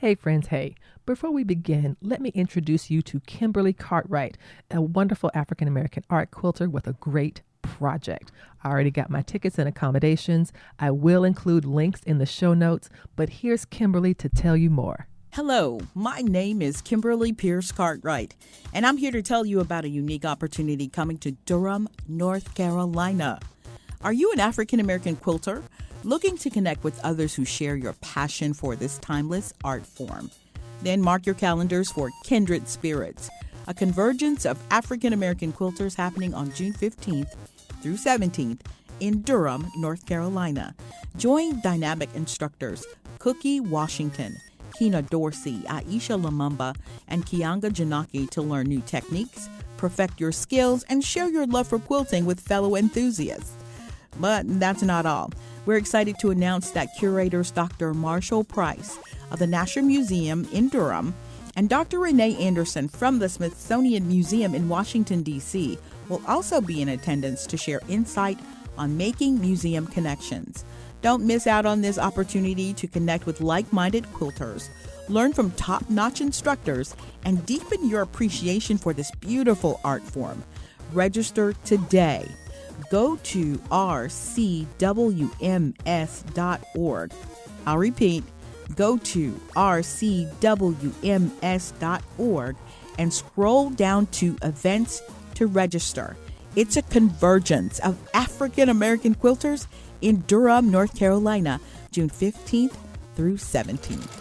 Hey friends, hey. Before we begin, let me introduce you to Kimberly Cartwright, a wonderful African-American art quilter with a great project. I already got my tickets and accommodations. I will include links in the show notes, but here's Kimberly to tell you more. Hello, my name is Kimberly Pierce Cartwright, and I'm here to tell you about a unique opportunity coming to Durham, North Carolina. Are you an African-American quilter looking to connect with others who share your passion for this timeless art form? Then mark your calendars for Kindred Spirits, a convergence of African-American quilters happening on June 15th through 17th in Durham, North Carolina. Join dynamic instructors Cookie Washington, Kina Dorsey, Aisha Lamumba, and Kianga Janaki to learn new techniques, perfect your skills, and share your love for quilting with fellow enthusiasts. But that's not all. We're excited to announce that curators Dr. Marshall Price of the National Museum in Durham and Dr. Renee Anderson from the Smithsonian Museum in Washington, D.C. will also be in attendance to share insight on making museum connections. Don't miss out on this opportunity to connect with like-minded quilters, learn from top-notch instructors, and deepen your appreciation for this beautiful art form. Register today. Go to rcwms.org. I'll repeat, go to rcwms.org and scroll down to events to register. It's a convergence of African American quilters in Durham, North Carolina, June 15th through 17th.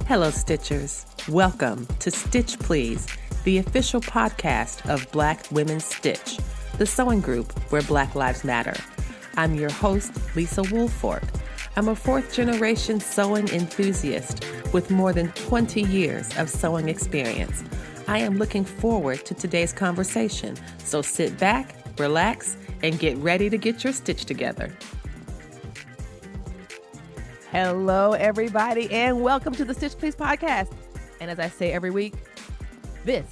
Hello, Stitchers. Welcome to Stitch Please, the official podcast of Black Women Stitch, the sewing group where Black Lives Matter. I'm your host, Lisa Woolfork. I'm a fourth-generation sewing enthusiast with more than 20 years of sewing experience. I am looking forward to today's conversation, so sit back, relax, and get ready to get your stitch together. Hello, everybody, and welcome to the Stitch Please podcast. And as I say every week, this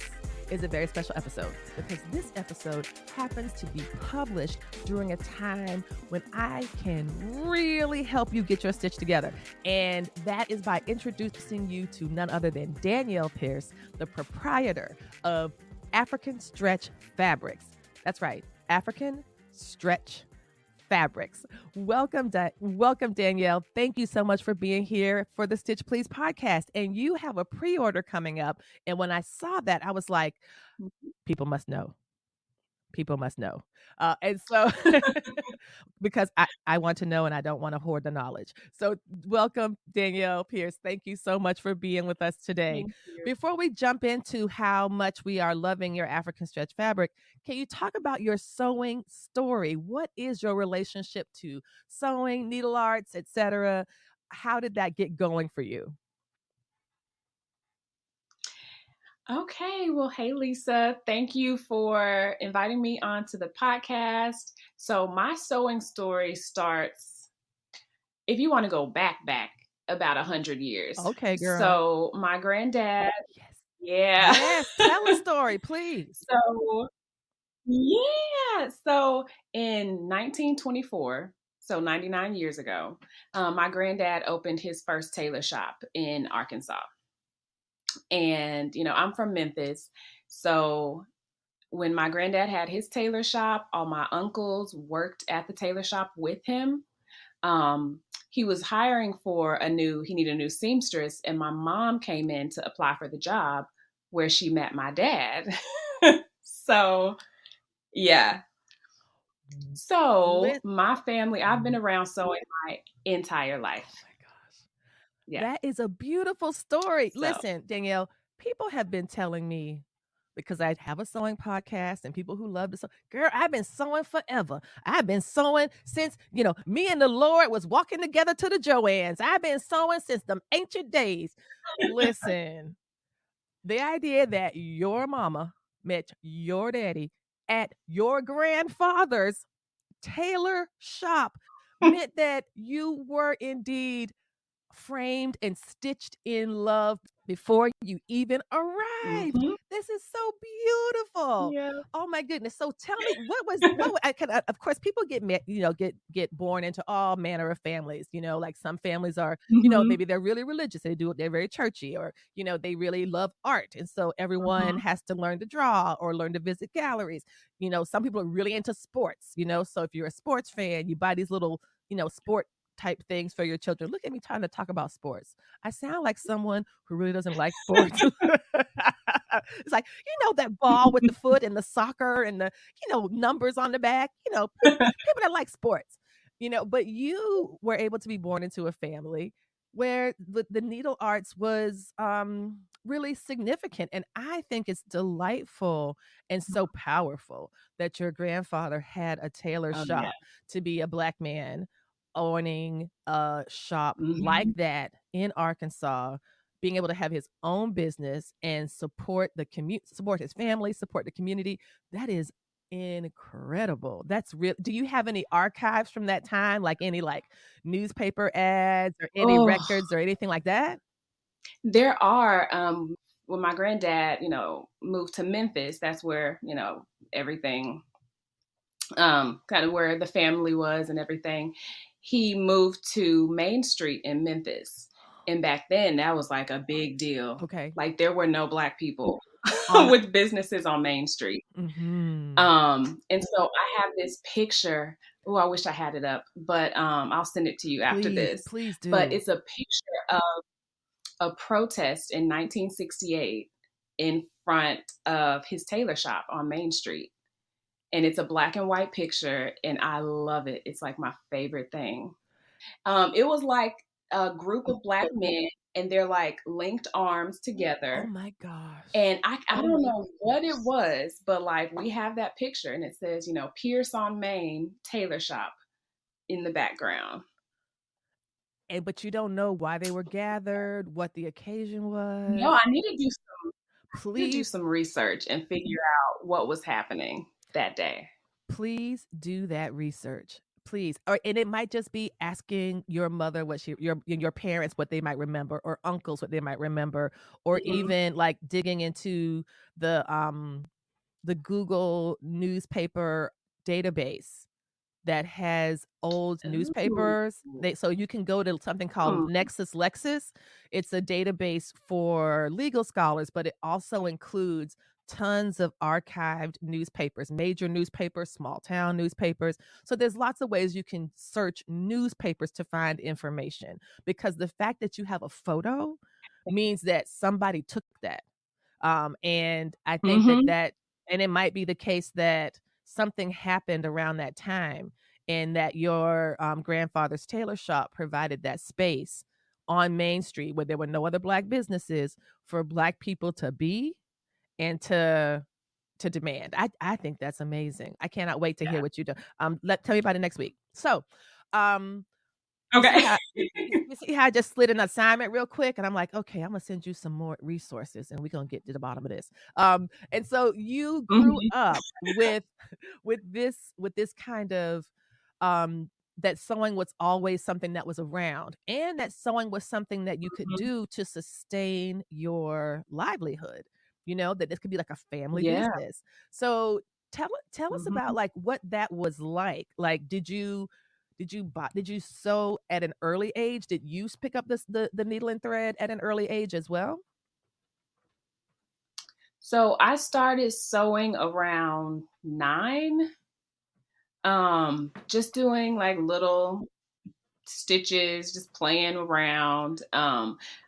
is a very special episode because this episode happens to be published during a time when I can really help you get your stitch together. And that is by introducing you to none other than Danielle Pierce, the proprietor of African Stretch Fabrics. That's right, African Stretch Fabrics. Welcome, Danielle. Thank you so much for being here for the Stitch Please podcast. And you have a pre-order coming up. And when I saw that, I was like, people must know. People must know. And so, because I want to know and I don't want to hoard the knowledge. So welcome, Danielle Pierce. Thank you so much for being with us today. Before we jump into how much we are loving your African stretch fabric, can you talk about your sewing story? What is your relationship to sewing, needle arts, etc.? How did that get going for you? Okay, well, hey, Lisa, thank you for inviting me onto the podcast. So my sewing story starts, if you want to go back about 100 years. Okay, girl. So my granddad, Yes. yeah. Yes, tell a story, please. So in 1924, so 99 years ago, my granddad opened his first tailor shop in Arkansas. And, I'm from Memphis. So when my granddad had his tailor shop, all my uncles worked at the tailor shop with him. He was hiring for he needed a new seamstress, and my mom came in to apply for the job where she met my dad. So, yeah. So my family, I've been around sewing my entire life. Yeah. That is a beautiful story. Listen, Danielle, people have been telling me, because I have a sewing podcast and people who love to sew, girl, I've been sewing forever. I've been sewing since, me and the Lord was walking together to the Joannes. I've been sewing since the ancient days. Listen, the idea that your mama met your daddy at your grandfather's tailor shop meant that you were indeed framed and stitched in love before you even arrived. Mhm. This is so beautiful. Yeah. Oh my goodness. So tell me I can of course people get born into all manner of families, like some families are, Mhm. maybe they're really religious. They're very churchy or, they really love art. And so everyone Mhm. has to learn to draw or learn to visit galleries. Some people are really into sports, so if you're a sports fan, you buy these little, sport type things for your children. Look at me trying to talk about sports. I sound like someone who really doesn't like sports. It's like, that ball with the foot and the soccer and the, numbers on the back, people that like sports, but you were able to be born into a family where the needle arts was really significant. And I think it's delightful and so powerful that your grandfather had a tailor Oh, yeah. shop to be a Black man owning a shop like Mhm. that in Arkansas, being able to have his own business and support support his family, support the community. That is incredible. That's real. Do you have any archives from that time, like any like newspaper ads or any Oh, records or anything like that? there are, when my granddad, moved to Memphis, that's where, everything, kind of where the family was and everything. He moved to Main Street in Memphis. And back then that was like a big deal. Okay. Like there were no Black people On with businesses on Main Street. Mhm. And so I have this picture. Oh, I wish I had it up, but I'll send it to you after Please, this. please But do. it's a picture of a protest in 1968 in front of his tailor shop on Main Street. And it's a black and white picture, and I love it. It's like my favorite thing. It was like a group of Black men, and they're like linked arms Oh together. my gosh. And I don't know what it was, but like we have that picture, and it says, Pierce on Main Tailor Shop in the background. But you don't know why they were gathered, what the occasion No, was. I need to do Please, some research and figure out what was happening that day. please do that research. Please. And it might just be asking your mother your parents what they might remember, or uncles what they might remember, or Mhm. even like digging into the Google newspaper database that has old Ooh. newspapers. So you can go to something called Hmm. Nexus Lexis. It's a database for legal scholars, but it also includes tons of archived newspapers, major newspapers, small town newspapers. So there's lots of ways you can search newspapers to find information, because the fact that you have a photo means that somebody took that. And I think Mhm. and it might be the case that something happened around that time, and that your grandfather's tailor shop provided that space on Main Street where there were no other Black businesses for Black people to be and to demand. I think that's amazing. I cannot wait to hear what you do. Tell me about it next week. So, um, you see Okay. how you see how I just slid an assignment real quick, and I'm like, okay, I'm gonna send you some more resources, and we're gonna get to the bottom of this. And so you grew Mhm. up with with this kind of um that sewing was always something that was around, and that sewing was something that you could Mhm. do to sustain your livelihood. That this could be like a family Yeah. business. So tell us about Mhm. like what that was like. Like, did you sew at an early age? Did you pick up the needle and thread at an early age as well? So I started sewing around 9, just doing like little stitches, just playing around.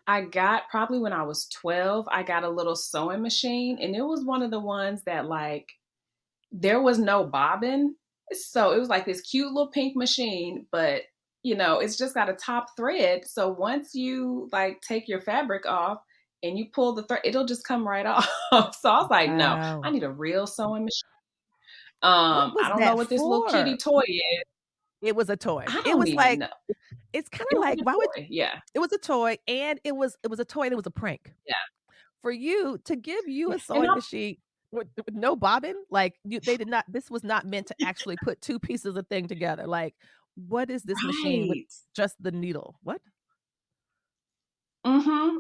I got probably when I was 12, I got a little sewing machine, and it was one of the ones that like there was no bobbin. So it was like this cute little pink machine, but it's just got a top thread. So once you like take your fabric off and you pull the thread, it'll just come right off. So I was like, no, I Wow. need a real sewing machine. What I was don't know that what this little kitty for? toy is. It was a toy. I It don't was even like know. it's kinda It was like, a why would toy. Yeah. it was a toy, and it was a toy, and it was a prank. Yeah. For you to give you Yeah. a And sewing machine with no bobbin, like, they did not this was not meant to actually put 2 pieces of thing together. Like, what is this machine with right. just the needle? What?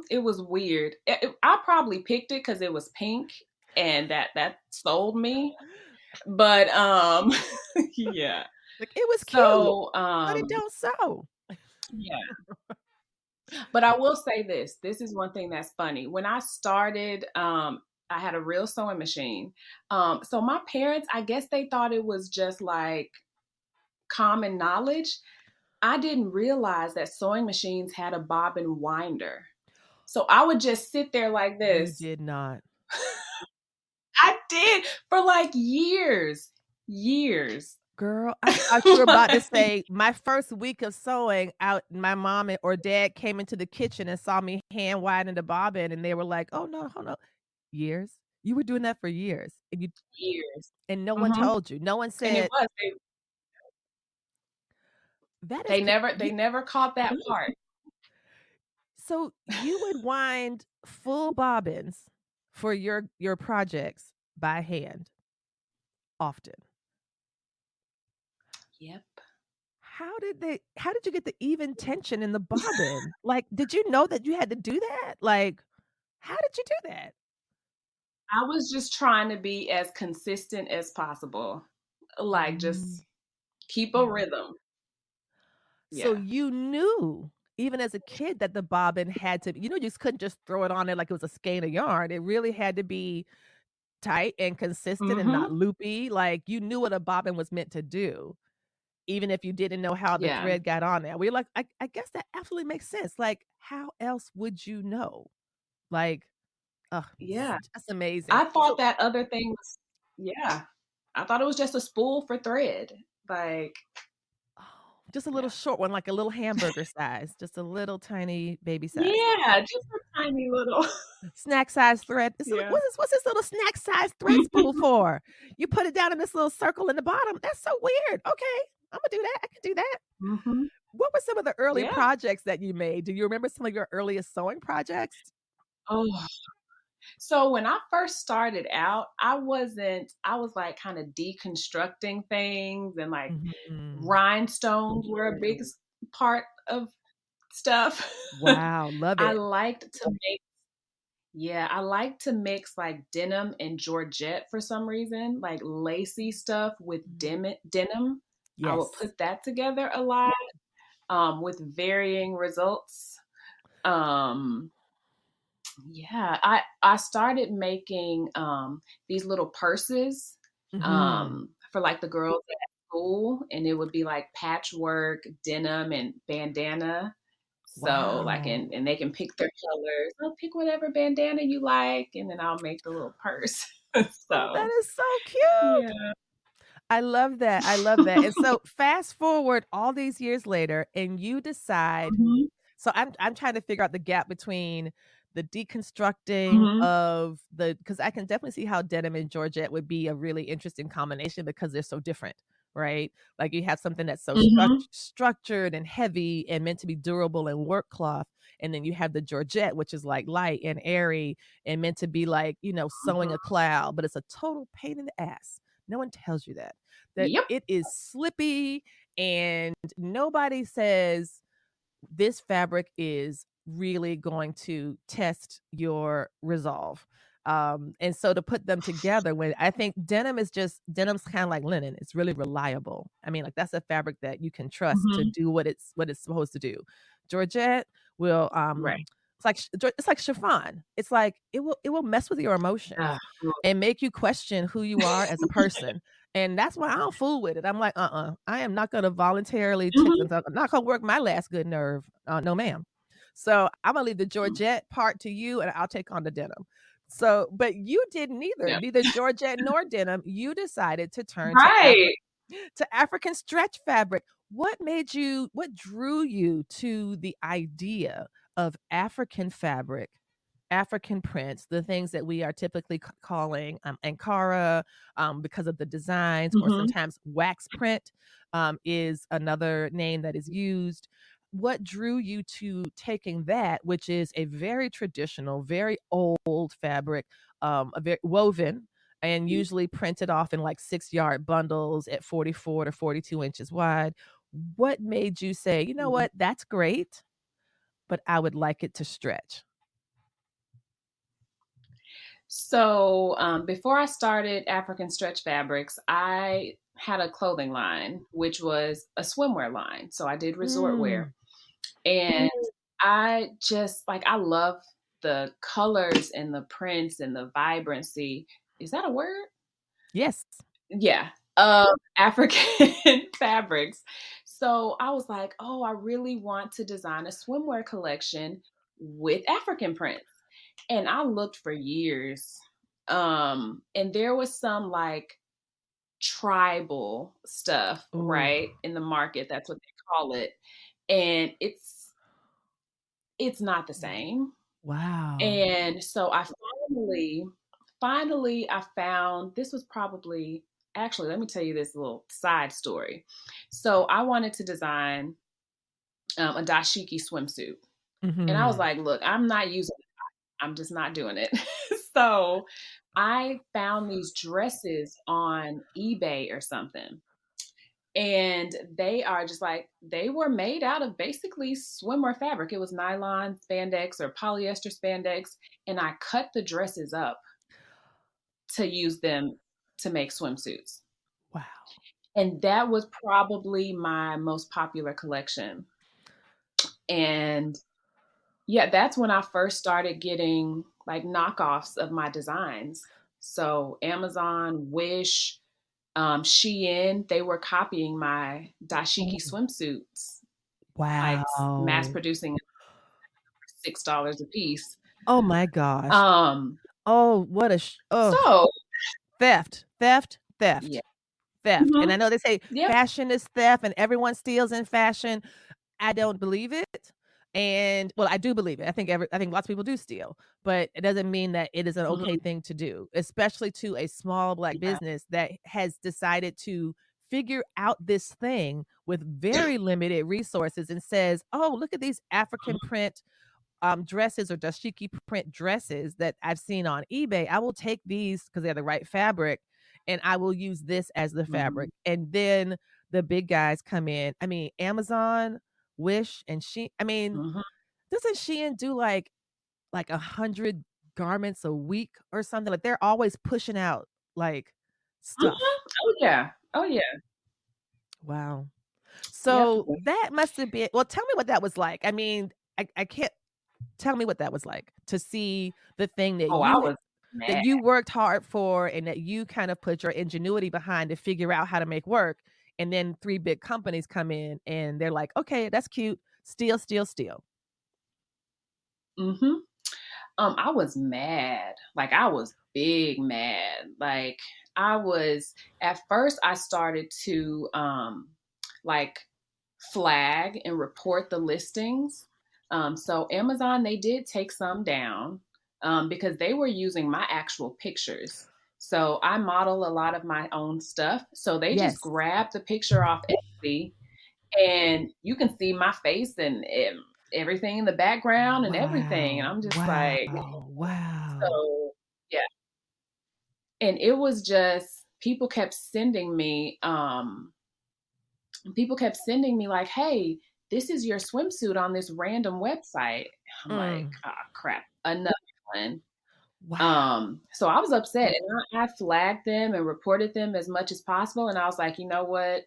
It was weird. I probably picked it because it was pink, and that sold me. But yeah. Like, it was cute, So but it don't sew. yeah. But I will say this. This is one thing that's funny. When I started, I had a real sewing machine. So my parents, I guess they thought it was just like common knowledge. I didn't realize that sewing machines had a bobbin winder. So I would just sit there like You this. did not. I did for like years. Girl, I thought you were about to Like, say my first week of sewing out, my mom or dad came into the kitchen and saw me hand winding the bobbin, and they were like, "Oh no, hold on." Years? You were doing that for years, years. and no one hmm told you. No one And it said was that is they never caught that part. so you would wind full bobbins for your projects by hand often. Yep. How did you get the even tension in the bobbin? Like, did you know that you had to do that? Like, how did you do that? I was just trying to be as consistent as possible. Like Mm. just keep a rhythm. So Yeah. you knew, even as a kid, that the bobbin had to, you just couldn't just throw it on there like it was a skein of yarn. It really had to be tight and consistent and not hmm loopy. Like, you knew what a bobbin was meant to do, even if you didn't know how the Yeah. thread got on there. We're like, I guess that absolutely makes sense. Like, how else would you know? Like, oh, Yeah. that's amazing. I thought So, that other thing was, yeah. I thought it was just a spool for thread. Like, oh, just a little yeah. short one, like a little hamburger size, just a little tiny baby size. Yeah, just a tiny little. Snack size thread. It's like, Yeah. what's this little snack size thread spool for? You put it down in this little circle in the bottom. That's so weird. Okay, I'm gonna do that. I can do that. hmm What were some of the early Yeah. projects that you made? Do you remember some of your earliest sewing projects? Oh, so when I first started out, I was like kind of deconstructing things, and like Mhm. rhinestones were a big part of stuff. Wow, love I it. liked to make, yeah, I like to mix like denim and Georgette for some reason, like lacy stuff with denim. I would Yes. put that together a lot, with varying results. Um, yeah, I started making these little purses Mhm. for like the girls at school, and it would be like patchwork, denim, and bandana. So like, Wow. and they can pick their colors. I'll pick whatever bandana you like, and then I'll make the little purse. Oh, that So is so cute. yeah. I love that. I love that. And so fast forward all these years later, and you decide. hmm So I'm trying to figure out the gap between the deconstructing hmm of because I can definitely see how denim and Georgette would be a really interesting combination because they're so different, right? Like, you have something that's so hmm structured and heavy and meant to be durable and work cloth, and then you have the Georgette, which is like light and airy and meant to be like, sewing a cloud, but it's a total pain in the ass. No one tells you that Yep. it is slippy, and nobody says this fabric is really going to test your resolve. And so to put them together, when I think denim's kind of like linen, it's really reliable. I mean, like, that's a fabric that you can trust to hmm do what it's supposed to do. Georgette will Right. it's like chiffon. It's like it will mess with your emotions Ah, and make you question who you are as a person. And that's why I don't fool with it. I'm like, I am not gonna voluntarily mhm. I'm not gonna work my last good nerve. No, ma'am. So I'm gonna leave the Georgette part to you, and I'll take on the denim. So, but you did Yeah. neither Georgette nor denim. You decided to turn Right. to African stretch fabric. What drew you to the idea of African fabric, African prints, the things that we are typically calling Ankara, because of the designs, or hmm sometimes wax print is another name that is used. What drew you to taking that, which is a very traditional, very old fabric, a very woven and usually printed off in like 6-yard bundles at 44 to 42 inches wide? What made you say, you know Mhm. what, that's great, but I would like it to stretch? So before I started African Stretch Fabrics, I had a clothing line, which was a swimwear line. So I did resort wear. And I just I love the colors and the prints and the vibrancy. Is that a word? Yes. Yeah. African fabrics. So I was like, oh, I really want to design a swimwear collection with African prints. And I looked for years. And there was some tribal stuff, right, in the market. That's what they call it. And it's not the same. Wow. And so I finally I found, this was probably, actually, let me tell you this little side story. So I wanted to design a dashiki swimsuit. And I was like, look, I'm not using it. I'm just not doing it. So I found these dresses on eBay or something. And they are just they were made out of basically swimwear fabric. It was nylon spandex or polyester spandex. And I cut the dresses up to use them to make swimsuits. Wow. And that was probably my most popular collection. And yeah, that's when I first started getting knockoffs of my designs. So Amazon, Wish, Shein, they were copying my dashiki swimsuits. Wow. Mass producing $6 a piece. Oh my gosh. Oh, what a so theft. Yeah. Theft. Mm-hmm. And I know they say Yep. fashion is theft and everyone steals in fashion. I don't believe it. And well, I do believe it. I think lots of people do steal, but it doesn't mean that it is an okay thing to do, especially to a small Black business that has decided to figure out this thing with very limited resources and says, "Oh, look at these African print dresses or dashiki print dresses that I've seen on eBay. I will take these because they're the right fabric, and I will use this as the fabric." And then the big guys come in. I mean, Amazon, Wish, and doesn't Shein do like 100 garments a week or something? Like they're always pushing out stuff. Oh yeah. Wow. So that must have been, well, tell me what that was like. I mean, I can't, tell me what that was like to see the thing that I was mad. that you worked hard for and that you kind of put your ingenuity behind to figure out how to make work. And then 3 big companies come in and they're like, okay, that's cute. Steal. I was mad. I was big mad. At first I started to flag and report the listings. So Amazon, they did take some down because they were using my actual pictures. So I model a lot of my own stuff. So they just grabbed the picture off Etsy and you can see my face and everything in the background and everything. And I'm just wow. So yeah. And it was just, people kept sending me hey, this is your swimsuit on this random website. I'm like, oh crap, another one. Wow. So I was upset and I flagged them and reported them as much as possible. And I was like, you know what?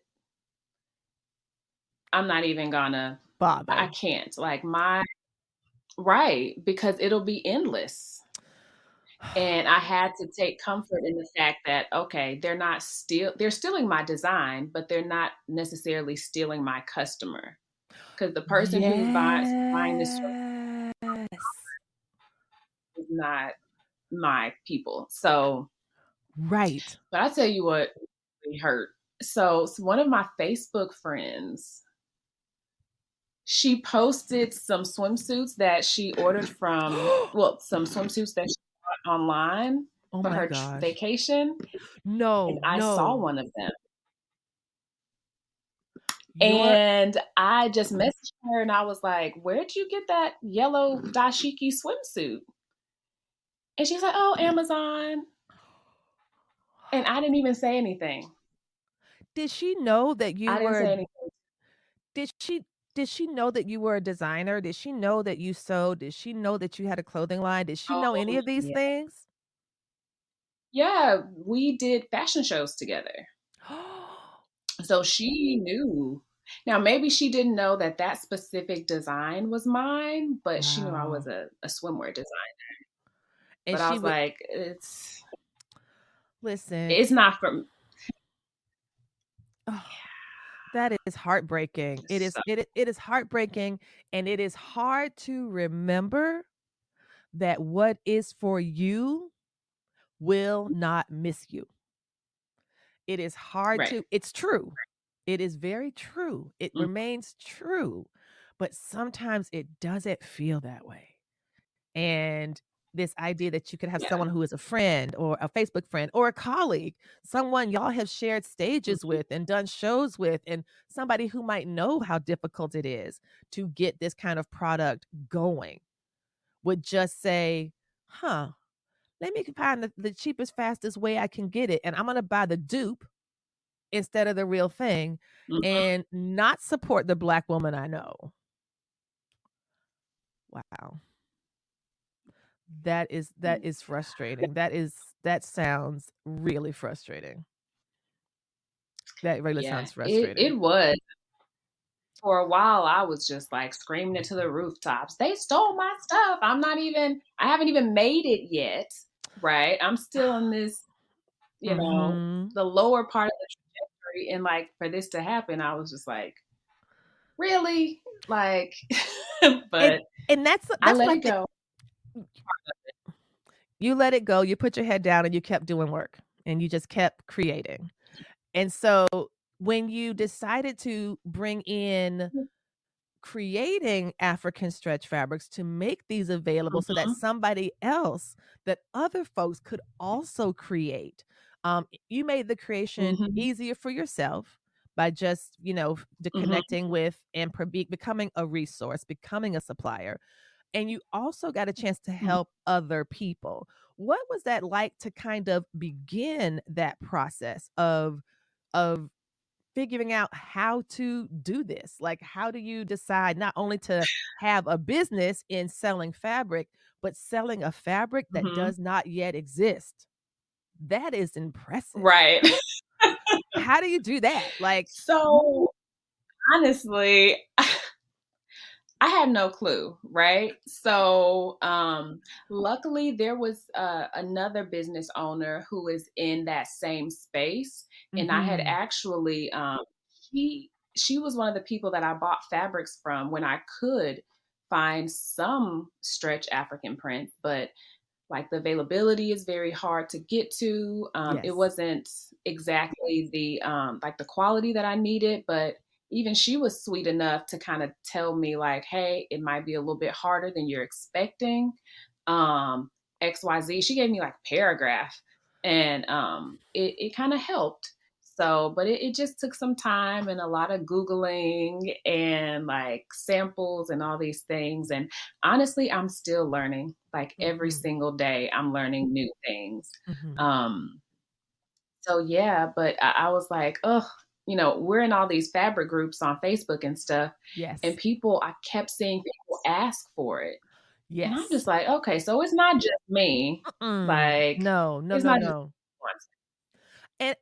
I'm not even gonna bother. I can't. Right, because it'll be endless. And I had to take comfort in the fact that, okay, they're stealing my design, but they're not necessarily stealing my customer. Because the person who's buying this is not my people. So, right. But I tell you what really hurt. So one of my Facebook friends, she posted some swimsuits that she ordered from, some swimsuits that she bought online for her vacation. No, and I saw one of them. And I just messaged her and I was like, where'd you get that yellow dashiki swimsuit? And she's like, oh, Amazon. And I didn't even say anything. Did she know that you I didn't say anything. Did she Did she know that you were a designer? Did she know that you sewed? Did she know that you had a clothing line? Did she know any Oh, of these yeah. things? Yeah, we did fashion shows together. So she knew. Now, maybe she didn't know that that specific design was mine, but she knew I was Wow. a swimwear designer. And But I she was would like, listen. it's not from. Oh, that is heartbreaking. So, It is heartbreaking, and it is hard to remember that what is for you will not miss you. It is hard right. to it's true. It is very true. It Mm, remains true, but sometimes it doesn't feel that way. And this idea that you could have yeah. someone who is a friend or a Facebook friend or a colleague, someone y'all have shared stages Mhm, with and done shows with, and somebody who might know how difficult it is to get this kind of product going would just say, huh, let me find the cheapest, fastest way I can get it. And I'm going to buy the dupe instead of the real thing mhm. and not support the Black woman I know. Wow. That is frustrating. That sounds really frustrating. That really Yeah, sounds it frustrating. it was. For a while, I was just like screaming it to the rooftops. They stole my stuff. I haven't even made it yet. Right. I'm still in this, Mhm. the lower part of the trajectory. And like for this to happen, I was just like, really? Like, And but and I that's let one it thing. go. You let it go, you put your head down and you kept doing work and you just kept creating. And so when you decided to bring in creating African stretch fabrics to make these available so that Mhm, somebody else, that other folks could also create. You made the creation mhm, easier for yourself by just, mhm, connecting with and becoming a resource, becoming a supplier. And you also got a chance to mhm. help other people. What was that like to kind of begin that process of figuring out how to do this? Like, how do you decide not only to have a business in selling fabric, but selling a fabric that Mhm. does not yet exist? That is impressive. Right. How do you do that? Like, So honestly, I had no clue, right? So, luckily there was another business owner who is in that same space, and I had mhm, actually, she was one of the people that I bought fabrics from when I could find some stretch African print, but like the availability is very hard to get to. It yes. wasn't exactly the like the quality that I needed, but even she was sweet enough to kind of tell me like, hey, it might be a little bit harder than you're expecting. Um, XYZ. She gave me like a paragraph, and it kind of helped. So, but it just took some time and a lot of Googling and like samples and all these things. And honestly, I'm still learning. Like every Mhm, single day, I'm learning new things. mhm. Um, so yeah, but I was like, oh, we're in all these fabric groups on Facebook and stuff, and Yes. I kept seeing people ask for it, and I'm Yes. just like, okay, so it's not just me. Mm. Like, No, no, it's no, not just no. one. And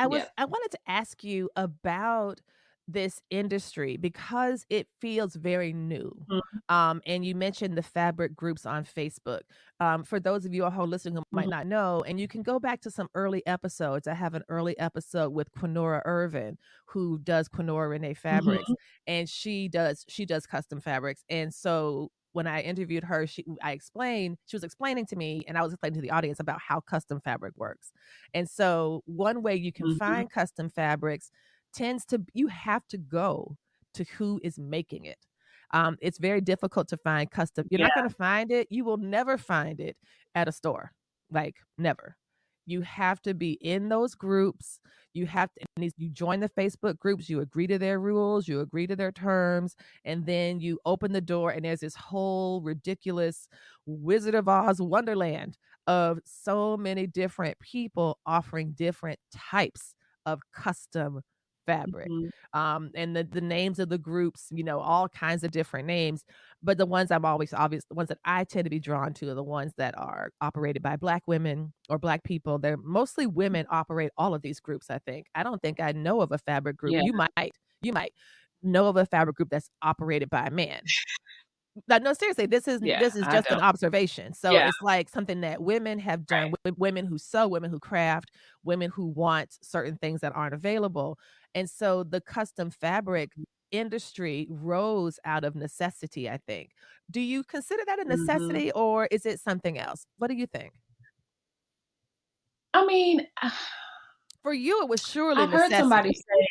Yeah. I wanted to ask you about this industry because it feels very new. Mhm, And you mentioned the fabric groups on Facebook. For those of you all who are listening who might mhm, not know, and you can go back to some early episodes. I have an early episode with Quinora Irvin, who does Quinora Renee Fabrics, mhm, and she does custom fabrics. And so when I interviewed her, she was explaining to me, and I was explaining to the audience about how custom fabric works. And so one way you can mhm. find custom fabrics you have to go to who is making it. It's very difficult to find custom. You're Yeah. not going to find it. You will never find it at a store. Like never. You have to be in those groups. You have to, and you join the Facebook groups, you agree to their rules, you agree to their terms, and then you open the door and there's this whole ridiculous Wizard of Oz wonderland of so many different people offering different types of custom fabric. Mhm. And the names of the groups, all kinds of different names. But the ones I'm always obvious, the ones that I tend to be drawn to are the ones that are operated by Black women or Black people. They're mostly women operate all of these groups, I think. I don't think I know of a fabric group. Yeah. You might know of a fabric group that's operated by a man. No, seriously, this is Yeah. this is I just an don't. observation. So Yeah. it's like something that women have done, Right. women who sew, women who craft, women who want certain things that aren't available. And so the custom fabric industry rose out of necessity, I think. Do you consider that a Mhm. necessity or is it something else? What do you think? I mean, For you, it was surely I've heard somebody necessity. say,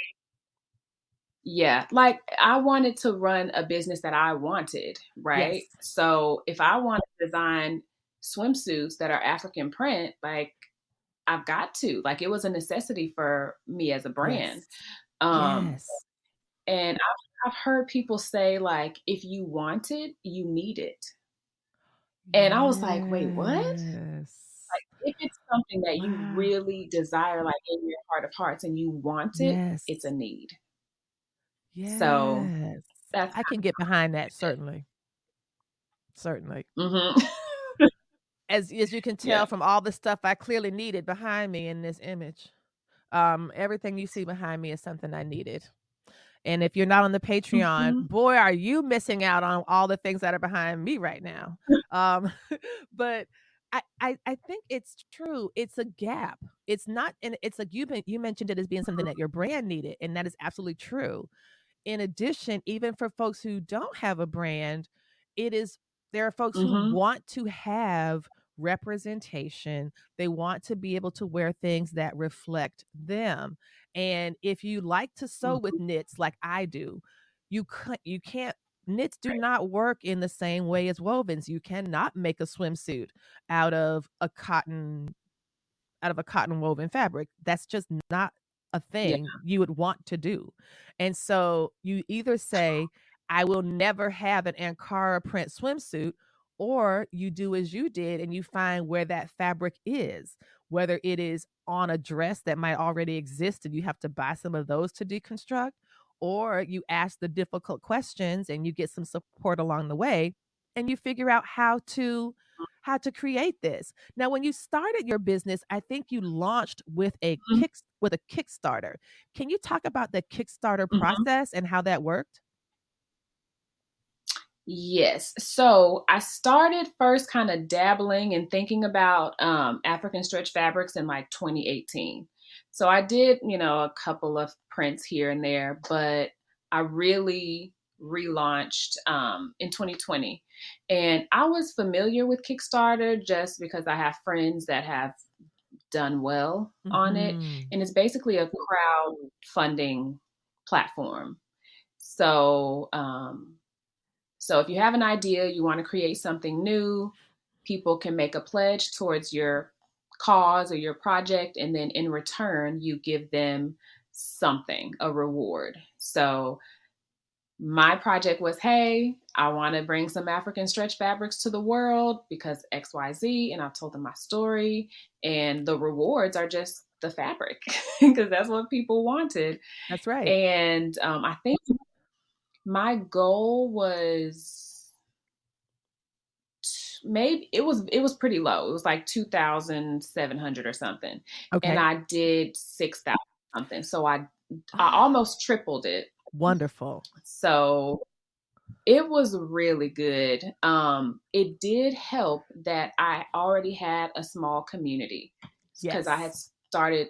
yeah, like I wanted to run a business that I wanted, right? Yes. So if I want to design swimsuits that are African print, like I've got to, like it was a necessity for me as a Yes. brand. Um, Yes. and I've heard people say like, if you want it, you need it. And I was like, wait, what? Yes. Like if it's something that you Wow. really desire, like in your heart of hearts, and you want it, Yes. it's a need. So Yes. that's I can get behind that, it. certainly. Certainly. Hmm. As you can Yeah. tell from all the stuff I clearly needed behind me in this image. Everything you see behind me is something I needed. And if you're not on the Patreon, Hmm. boy, are you missing out on all the things that are behind me right now. Um, but I think it's true. It's a gap. It's not, and it's like you mentioned it as being something that your brand needed, and that is absolutely true. In addition, even for folks who don't have a brand, it is there are folks who Hmm. want to have representation. They want to be able to wear things that reflect them. And if you like to sew with Hmm. knits like I do, you can't knits do Right. not work in the same way as wovens. You cannot make a swimsuit out of a cotton woven fabric. That's just not a Yeah. thing you would want to do. And so you either say, I will never have an Ankara print swimsuit, or you do as you did and you find where that fabric is, whether it is on a dress that might already exist and you have to buy some of those to deconstruct, or you ask the difficult questions and you get some support along the way and you figure out how to create this. Now, when you started your business, I think you launched with Mhm. with a Kickstarter. Can you talk about the Kickstarter Mhm. process and how that worked? Yes. So I started first kind of dabbling and thinking about African stretch fabrics in like 2018. So I did, a couple of prints here and there, but I really relaunched in 2020. And I was familiar with Kickstarter just because I have friends that have done well on it. Mhm. And it's basically a crowdfunding platform. So, so if you have an idea, you want to create something new, people can make a pledge towards your cause or your project, and then in return, you give them something, a reward. So my project was, hey, I want to bring some African stretch fabrics to the world because XYZ, and I told them my story, and the rewards are just the fabric because that's what people wanted. That's right. And I think my goal was maybe it was pretty low. It was like 2,700 or something. And Okay. I did 6,000 something. So I Oh, almost tripled it. wonderful. So it was really good. It did help that I already had a small community because I had Yes. started,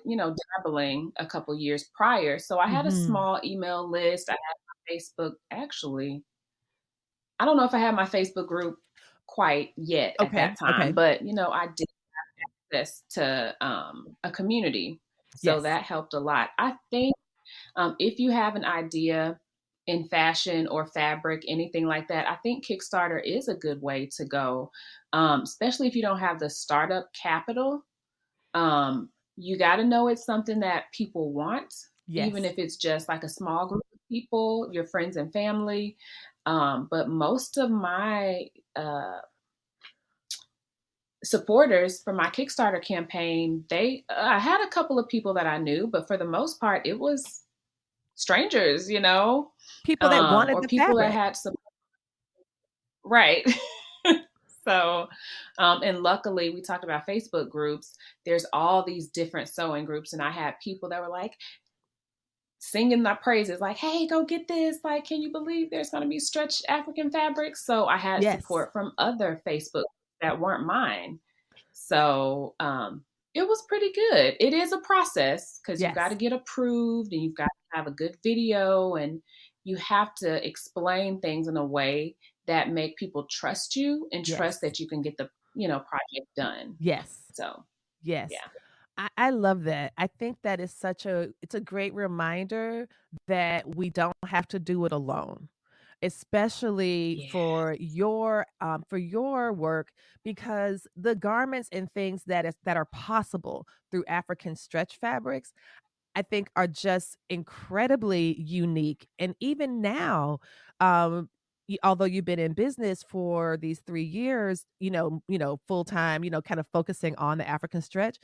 dabbling a couple years prior. So I had a Mhm. small email list. I had my Facebook. Actually, I don't know if I had my Facebook group quite yet at Okay. that time, Okay. but I did access to a community. So Yes. that helped a lot. I think if you have an idea in fashion or fabric, anything like that, I think Kickstarter is a good way to go, especially if you don't have the startup capital. You got to know it's something that people want, even Yes. if it's just like a small group of people, your friends and family. But most of my supporters for my Kickstarter campaign, I had a couple of people that I knew, but for the most part, it was strangers, People that wanted or the people that fabric. had some, right. So, and luckily we talked about Facebook groups. There's all these different sewing groups, and I had people that were like singing my praises, like, hey, go get this. Like, can you believe there's going to be stretched African fabrics? So I had Yes. support from other Facebook that weren't mine. So, it was pretty good. It is a process because you've got to get approved and you've got to have a good video and you have to explain things in a way that make people trust you and trust that you can get the, project done. Yes. So, yes. Yeah. I love that. I think that is it's a great reminder that we don't have to do it alone, especially for your work, because the garments and things that are possible through African stretch fabrics, I think, are just incredibly unique. And even now, although you've been in business for these 3 years, full time, kind of focusing on the African stretch,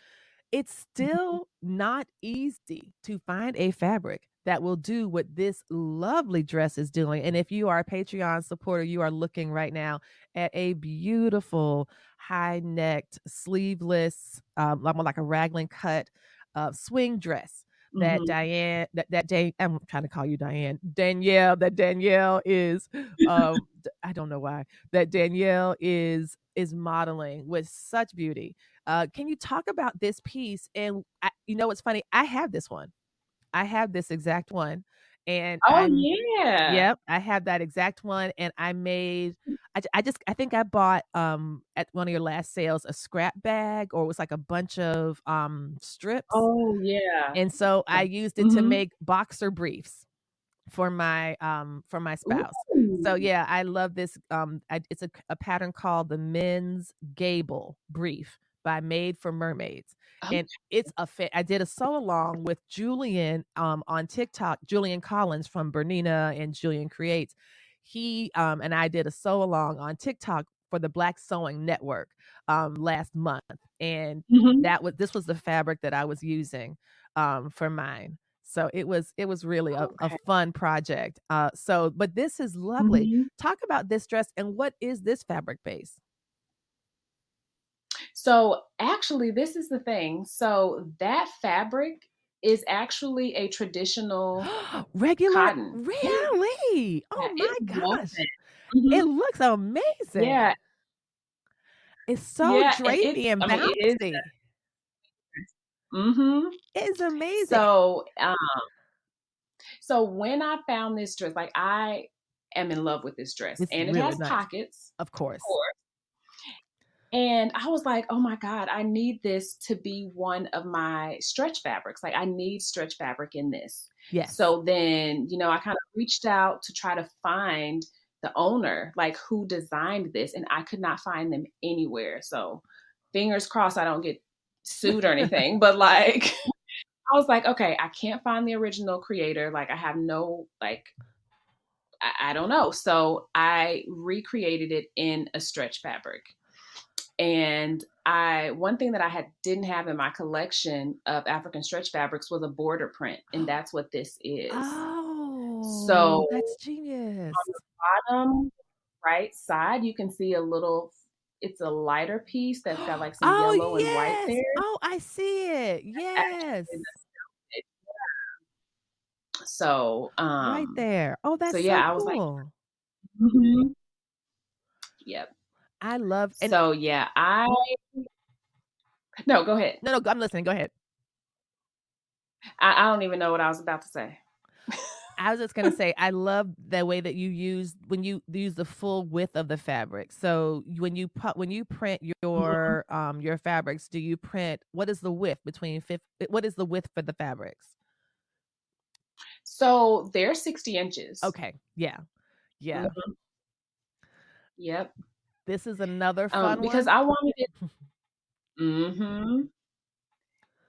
it's still not easy to find a fabric that will do what this lovely dress is doing. And if you are a Patreon supporter, you are looking right now at a beautiful high-necked, sleeveless, like a raglan cut swing dress that I'm trying to call you Danielle, that Danielle is, I don't know why, that Danielle is modeling with such beauty. Can you talk about this piece? And what's funny? I have this one. I have this exact one. And yeah. I have that exact one. And I think I bought, at one of your last sales, a scrap bag, or it was like a bunch of, strips. Oh yeah. And so I used it to make boxer briefs for my spouse. Ooh. So yeah, I love this. It's a pattern called the Men's Gable Brief by Made for Mermaids. And it's I did a sew along with Julian on TikTok, Julian Collins from Bernina and Julian Creates. He and I did a sew along on TikTok for the Black Sewing Network last month. And this was the fabric that I was using for mine. So it was really a fun project. But this is lovely. Talk about this dress, and what is this fabric base? So actually, this is the thing. So that fabric is actually a traditional regular cotton. Really? Oh my gosh. Mm-hmm. It looks amazing. Yeah. It's so drapey and bouncy. It's amazing. So when I found this dress, like, I am in love with this dress, and it really has nice. Pockets, of course. And I was like, oh my God, I need this to be one of my stretch fabrics. Like, I need stretch fabric in this. Yes. So then, I kind of reached out to try to find the owner, like, who designed this, and I could not find them anywhere. So fingers crossed I don't get sued or anything, but like, I was like, okay, I can't find the original creator. Like, I have no, like, I don't know. So I recreated it in a stretch fabric. And one thing that I didn't have in my collection of African stretch fabrics was a border print. And that's what this is. Oh, so that's genius. On the bottom right side, you can see it's a lighter piece that's got like some yellow and white there. Oh, I see it. Yes. So, right there. Oh, that's so I was cool. Like, yep. I love it. So yeah, no, go ahead. No, I'm listening. Go ahead. I don't even know what I was about to say. I was just going to say, I love the way that you use the full width of the fabric. So when you print your fabrics, do you print, what is the width what is the width for the fabrics? So they're 60 inches. Okay. Yeah. Yeah. Yep. This is another fun because one. I wanted it.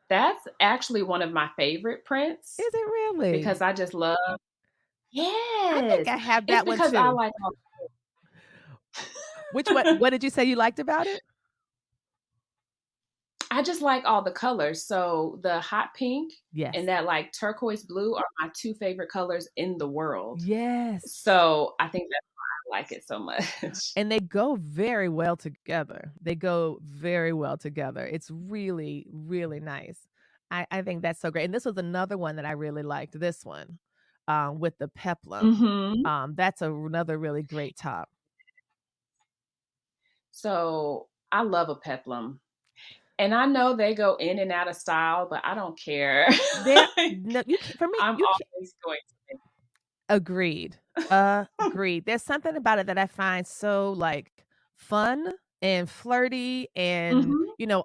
That's actually one of my favorite prints. Is it really? Because I just love. Yes. I think I have that one too. Because I like. Which one? What did you say you liked about it? I just like all the colors. So the hot pink Yes. and that like turquoise blue are my two favorite colors in the world. Yes. So I think that's why I like it so much. And they go very well together. They go very well together. It's really, really nice. I think that's so great. And this was another one that I really liked. This one, with the peplum. That's another really great top. So I love a peplum. And I know they go in and out of style, but I don't care. No, for me, I'm always going to. Agreed. Agreed. There's something about it that I find so like fun and flirty and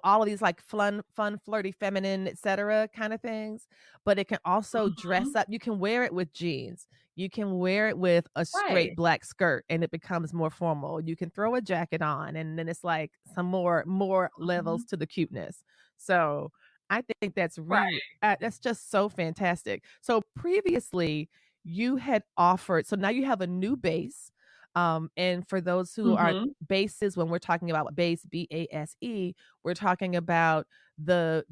all of these like fun, flirty, feminine, etc. kind of things. But it can also dress up. You can wear it with jeans. You can wear it with a straight black skirt and it becomes more formal. You can throw a jacket on and then it's like some more levels to the cuteness. So I think that's really that's just so fantastic. So previously you had offered, so now you have a new base. And for those who are bases, when we're talking about base, BASE, we're talking about the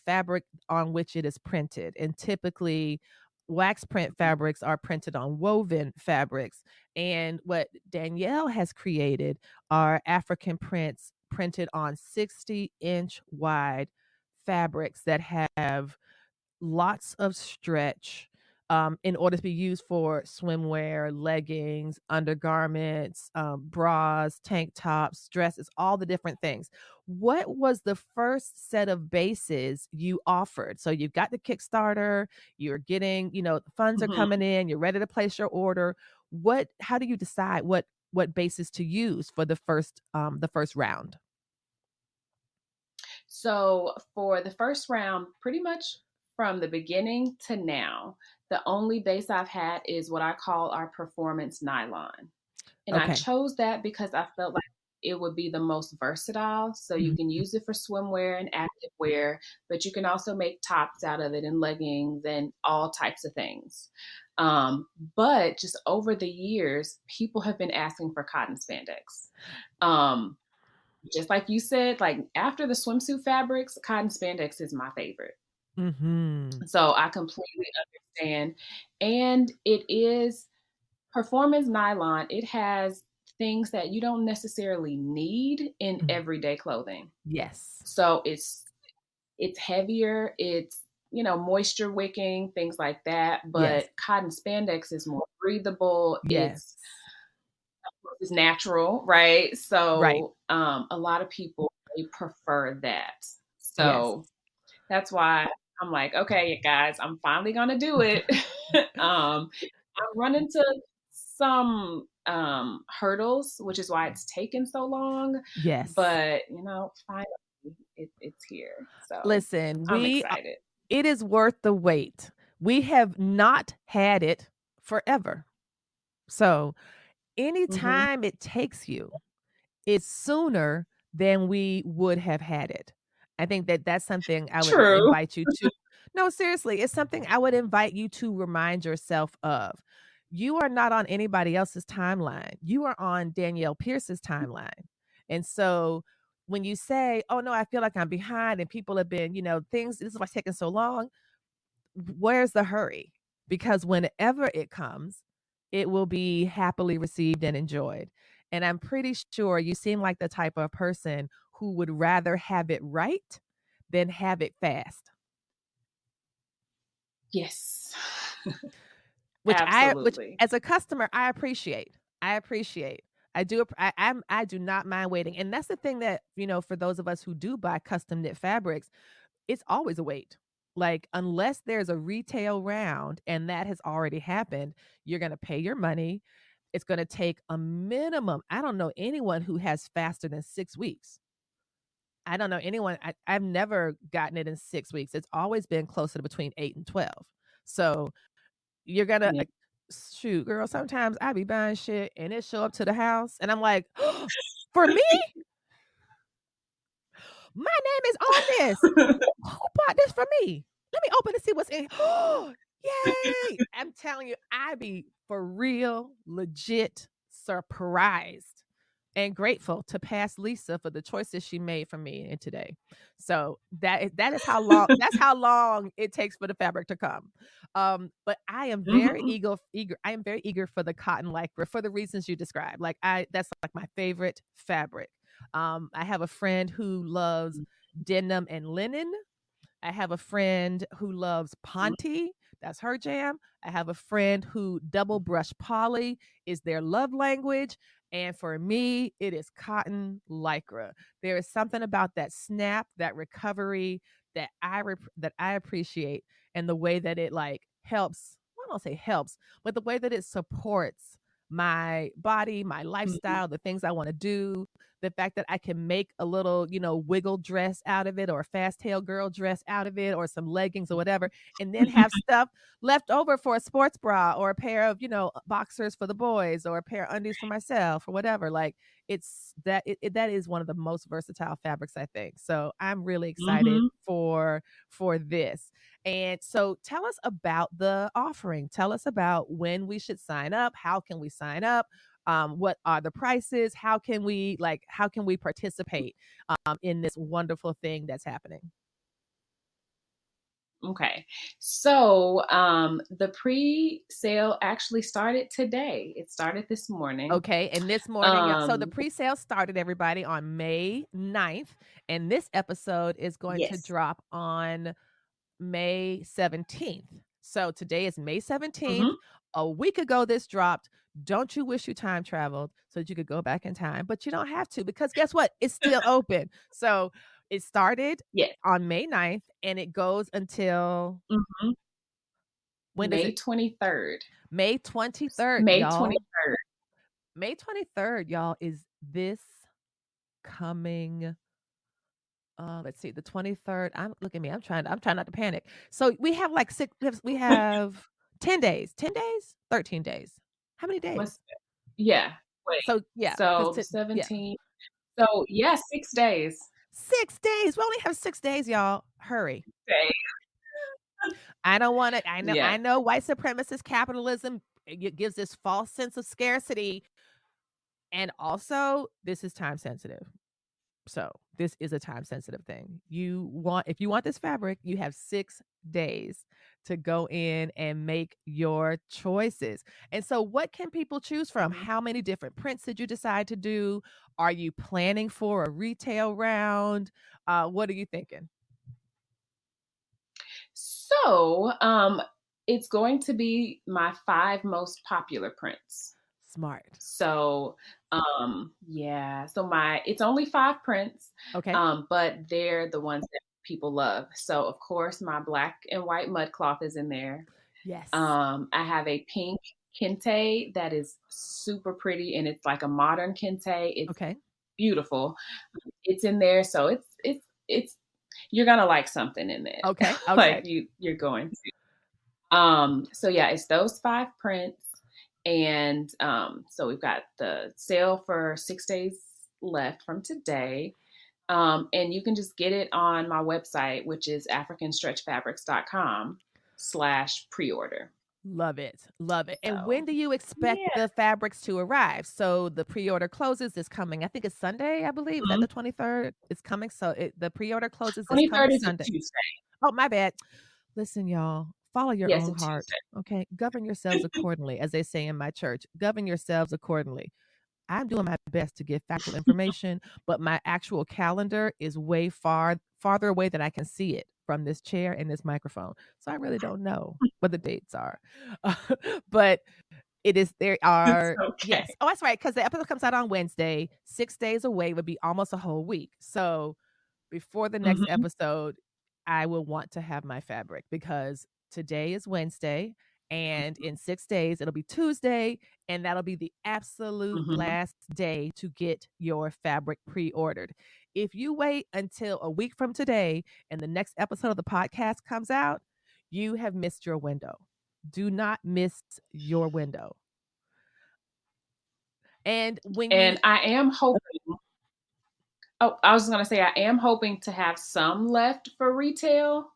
fabric on which it is printed. And typically wax print fabrics are printed on woven fabrics. And what Danielle has created are African prints printed on 60-inch wide fabrics that have lots of stretch, in order to be used for swimwear, leggings, undergarments, bras, tank tops, dresses, all the different things. What was the first set of bases you offered? So you've got the Kickstarter, you're getting, funds are coming in, you're ready to place your order. How do you decide what bases to use for the first round? So for the first round, pretty much from the beginning to now, the only base I've had is what I call our performance nylon. And I chose that because I felt like it would be the most versatile. So you can use it for swimwear and activewear, but you can also make tops out of it and leggings and all types of things. But just over the years, people have been asking for cotton spandex. Just like you said, like after the swimsuit fabrics, cotton spandex is my favorite. So I completely understand. And it is performance nylon. It has things that you don't necessarily need in everyday clothing. Yes. So it's heavier. It's, moisture wicking, things like that. But cotton spandex is more breathable. Yes. It's natural, right? So a lot of people, they prefer that. So that's why I'm like, okay, guys, I'm finally gonna do it. I'm running into some hurdles, which is why it's taken so long. Yes. But finally it's here. So listen, I'm excited. It is worth the wait. We have not had it forever. So anytime it takes you, it's sooner than we would have had it. I think that's something I would invite you to. No, seriously, it's something I would invite you to remind yourself of. You are not on anybody else's timeline. You are on Danielle Pierce's timeline. And so when you say, oh no, I feel like I'm behind and people have been, this is what's taking so long. Where's the hurry? Because whenever it comes, it will be happily received and enjoyed. And I'm pretty sure you seem like the type of person who would rather have it right than have it fast. Yes. Which Absolutely. which as a customer, I appreciate. I do not mind waiting. And that's the thing that, for those of us who do buy custom knit fabrics, it's always a wait. Like, unless there's a retail round and that has already happened, you're going to pay your money. It's going to take a minimum. I don't know anyone who has faster than 6 weeks. I don't know anyone. I've never gotten it in 6 weeks. It's always been closer to between 8 and 12. So you're going to shoot, girl. Sometimes I be buying shit and it show up to the house and I'm like, for me? My name is on this. Who bought this for me? Let me open and see what's in. Yay! I'm telling you, I be for real, legit surprised and grateful to past Lisa for the choices she made for me in today. So that is how long that's how long it takes for the fabric to come. But I am very Mhm. eager. I am very eager for the cotton lycra for the reasons you described. Like that's like my favorite fabric. I have a friend who loves denim and linen. I have a friend who loves Ponte. That's her jam. I have a friend who double brush poly is their love language. And for me, it is cotton lycra. There is something about that snap, that recovery that I appreciate, and the way that it like helps. Well, I don't say helps, but the way that it supports my body, my Mhm. lifestyle, the things I want to do, the fact that I can make a little, wiggle dress out of it, or a fast tail girl dress out of it, or some leggings or whatever, and then have stuff left over for a sports bra or a pair of, boxers for the boys or a pair of undies for myself or whatever. Like that is one of the most versatile fabrics, I think. So I'm really excited Mhm. for this. And so tell us about the offering. Tell us about when we should sign up. How can we sign up? What are the prices? How can we participate in this wonderful thing that's happening? Okay. So the pre-sale actually started today. It started this morning. Okay, and this morning, so the Um, pre-sale started, everybody, on May 9th, and this episode is going to yes. drop on May 17th. So today is May 17th. Mhm. A week ago, this dropped. Don't you wish you time traveled so that you could go back in time? But you don't have to, because guess what? It's still open. So it started Yes. on May 9th and it goes until Mhm. when does May it? 23rd. May 23rd, May y'all. 23rd. May 23rd, y'all, is this coming let's see, the 23rd. Look at me. I'm trying not to panic. So we have like we have 10 days. 10 days? 13 days. How many days? What's yeah. Wait. So yeah, So the because yeah. 17th. So yeah, 6 days. 6 days. We only have 6 days, y'all. Hurry. Day. I don't want to. Yeah. I know white supremacist capitalism gives this false sense of scarcity. And also, this is time sensitive. So this is a time sensitive thing. If you want this fabric, you have 6 days to go in and make your choices. And so what can people choose from? Mhm. How many different prints did you decide to do? Are you planning for a retail round? What are you thinking? So, it's going to be my 5 most popular prints. Smart. So, yeah, so it's only 5 prints, Okay. but they're the ones that people love. So, of course, my black and white mud cloth is in there. Yes. I have a pink kente that is super pretty, and it's like a modern kente. It's Okay. beautiful. It's in there, so it's you're gonna like something in it. Okay. Like Okay. you're going to. So yeah, it's those 5 prints. And so we've got the sale for 6 days left from today. And you can just get it on my website, which is africanstretchfabrics.com/pre-order. Love it. Love it. And when So do you expect yeah. the fabrics to arrive? So the pre-order closes this coming, I think it's Sunday, I believe. Is that Mhm. the 23rd? It's coming. So the pre-order closes this coming 23rd is a Sunday. Tuesday. Oh, my bad. Listen, y'all, follow your Yes, a own heart. Tuesday. Okay. Govern yourselves accordingly, as they say in my church. Govern yourselves accordingly. I'm doing my best to give factual information, but my actual calendar is way farther away than I can see it from this chair and this microphone. So I really don't know what the dates are. But there It's are, okay. yes. Oh, that's right, because the episode comes out on Wednesday. 6 days away would be almost a whole week. So before the next Mhm, episode, I will want to have my fabric, because today is Wednesday and in 6 days it'll be Tuesday, and that'll be the absolute mhm. last day to get your fabric pre-ordered. If you wait until a week from today and the next episode of the podcast comes out, you have missed your window. Do not miss your window. And when you And I am hoping oh, I was gonna say I am hoping to have some left for retail,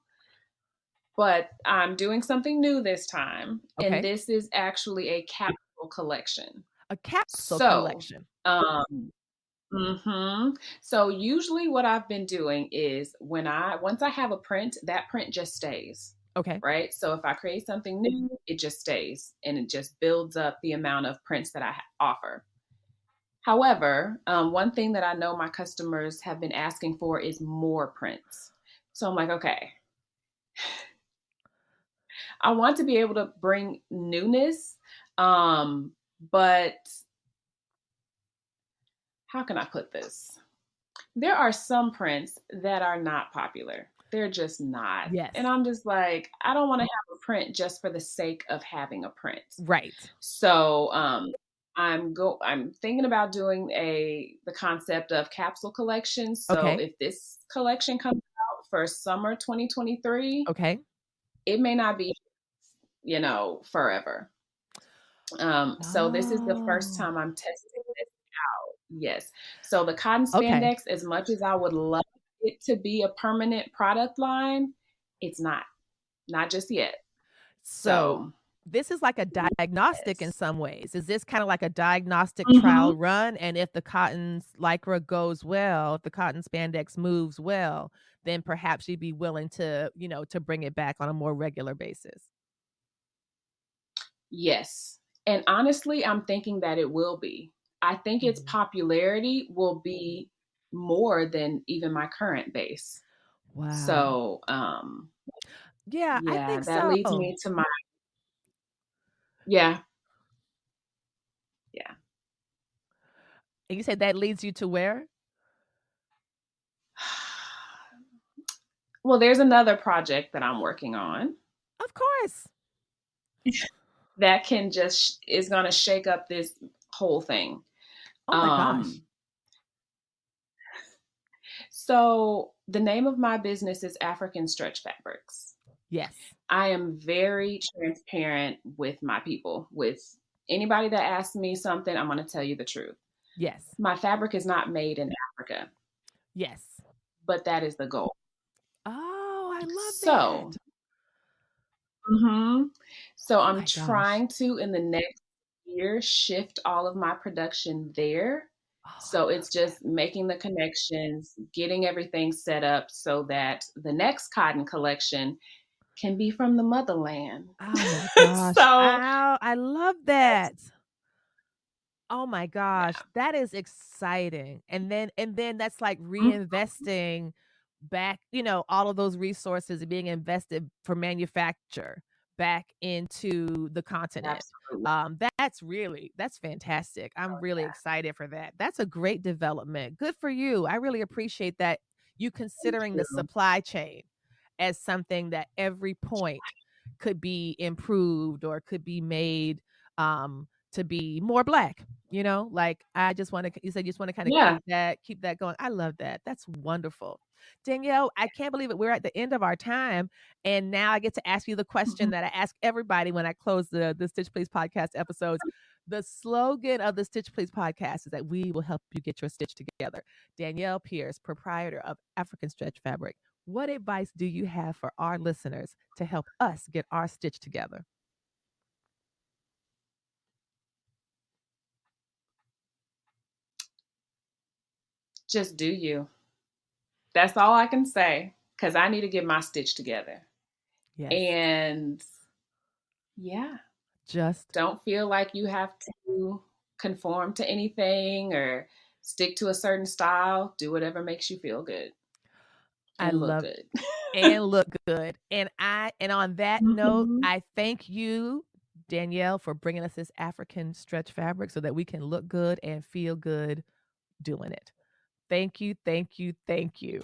but I'm doing something new this time, and okay, this is actually a capsule collection. a capsule So, collection. um, So usually what I've been doing is once I have a print, that print just stays. Okay. Right. So if I create something new, it just stays and it just builds up the amount of prints that I offer. However, one thing that I know my customers have been asking for is more prints. So I'm like, okay, I want to be able to bring newness, but how can I put this? There are some prints that are not popular. They're just not. Yes. And I'm just like, I don't want to have a print just for the sake of having a print. Right. So I'm thinking about doing the concept of capsule collection. So if this collection comes out for summer 2023, it may not be, forever. So this is the first time I'm testing this out. Yes. So the cotton spandex, as much as I would love it to be a permanent product line, it's not just yet. So this is like a diagnostic in some ways. Is this kind of like a diagnostic trial run? And if the cotton lycra goes well, if the cotton spandex moves well, then perhaps you'd be willing to, to bring it back on a more regular basis. Yes. And honestly, I'm thinking that it will be. I think its popularity will be more than even my current base. Wow. So, yeah, I think that leads me to my, yeah. And you said that leads you to where? Well, there's another project that I'm working on. Of course. That is going to shake up this whole thing. Oh my gosh. So the name of my business is African Stretch Fabrics. Yes. I am very transparent with my people. With anybody that asks me something, I'm going to tell you the truth. Yes. My fabric is not made in Africa. Yes. But that is the goal. Oh, I love that. So I'm trying to, in the next year, shift all of my production there. So it's just making the connections, getting everything set up so that the next cotton collection can be from the motherland. Oh my gosh. I love that. Oh my gosh. Yeah. That is exciting. And then that's like reinvesting back, all of those resources being invested for manufacture back into the continent. Absolutely. That's fantastic. I'm really excited for that. That's a great development. Good for you. I really appreciate that you considering the supply chain as something that every point could be improved or could be made to be more Black, like I just want to, you said you just want to kind of keep that going. I love that. That's wonderful. Danielle, I can't believe it. We're at the end of our time. And now I get to ask you the question that I ask everybody when I close the Stitch Please podcast episodes. The slogan of the Stitch Please podcast is that we will help you get your stitch together. Danielle Pierce, proprietor of African Stretch Fabric. What advice do you have for our listeners to help us get our stitch together? Just do you. That's all I can say, because I need to get my stitch together. Yes. And just don't feel like you have to conform to anything or stick to a certain style. Do whatever makes you feel good. And look good. And look good. And on that note, I thank you, Danielle, for bringing us this African stretch fabric so that we can look good and feel good doing it. Thank you, thank you, thank you.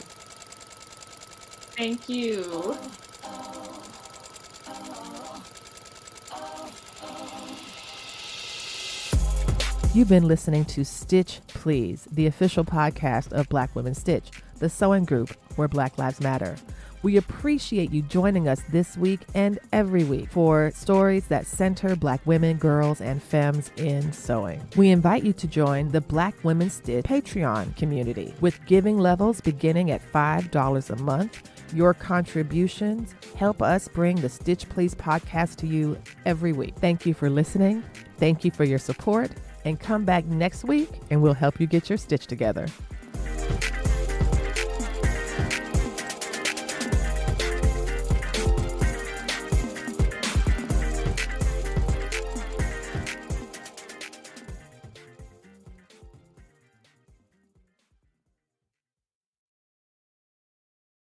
Thank you. You've been listening to Stitch Please, the official podcast of Black Women Stitch, the sewing group where Black Lives Matter. We appreciate you joining us this week and every week for stories that center Black women, girls, and femmes in sewing. We invite you to join the Black Women Stitch Patreon community with giving levels beginning at $5 a month. Your contributions help us bring the Stitch Please podcast to you every week. Thank you for listening. Thank you for your support. and come back next week and we'll help you get your stitch together.